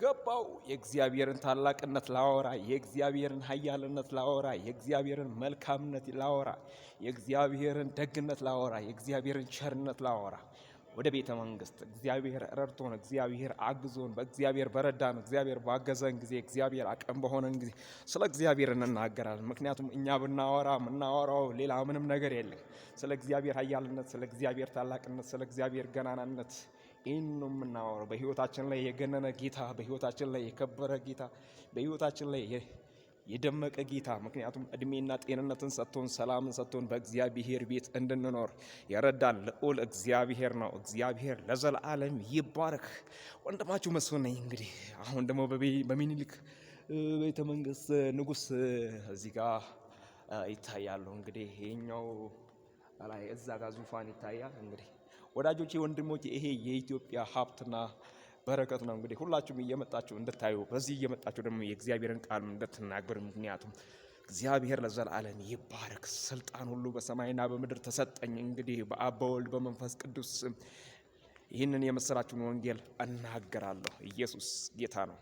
የሚገባው የእግዚአብሔርን ታላቅነት ላወራ፣ የእግዚአብሔርን ኃያልነት ላወራ፣ የእግዚአብሔርን መልካምነት ላወራ፣ የእግዚአብሔርን ደግነት ላወራ፣ የእግዚአብሔርን ቸርነት ላወራ ወደ ቤተ መንግስት እግዚአብሔር ረድቶን፣ እግዚአብሔር አግዞን፣ በእግዚአብሔር በረዳን፣ እግዚአብሔር ባገዘን ጊዜ፣ እግዚአብሔር አቅም በሆነን ጊዜ ስለ እግዚአብሔር እንናገራለን። ምክንያቱም እኛ ብናወራ የምናወራው ሌላ ምንም ነገር የለም። ስለ እግዚአብሔር ኃያልነት፣ ስለ እግዚአብሔር ታላቅነት፣ ስለ እግዚአብሔር ገናናነት ይህን ነው የምናወራው። በህይወታችን ላይ የገነነ ጌታ፣ በህይወታችን ላይ የከበረ ጌታ፣ በህይወታችን ላይ የደመቀ ጌታ፣ ምክንያቱም እድሜና ጤንነትን ሰጥቶን ሰላምን ሰጥቶን በእግዚአብሔር ቤት እንድንኖር የረዳን ልዑል እግዚአብሔር ነው። እግዚአብሔር ለዘላለም ይባረክ። ወንድማችሁ መስፍን ነኝ። እንግዲህ አሁን ደግሞ በሚኒሊክ ቤተ መንግስት ንጉስ እዚህ ጋር ይታያሉ። እንግዲህ ይሄኛው ላይ እዛ ጋር ዙፋን ይታያል። እንግዲህ ወዳጆቼ፣ ወንድሞቼ ይሄ የኢትዮጵያ ሀብትና በረከት ነው። እንግዲህ ሁላችሁም እየመጣችሁ እንድታዩ፣ በዚህ እየመጣችሁ ደግሞ የእግዚአብሔርን ቃል እንድትናገሩ። ምክንያቱም እግዚአብሔር ለዘላለም ይባረክ። ስልጣን ሁሉ በሰማይና በምድር ተሰጠኝ። እንግዲህ በአብ በወልድ በመንፈስ ቅዱስ ይህንን የምስራችሁን ወንጌል እናገራለሁ። ኢየሱስ ጌታ ነው።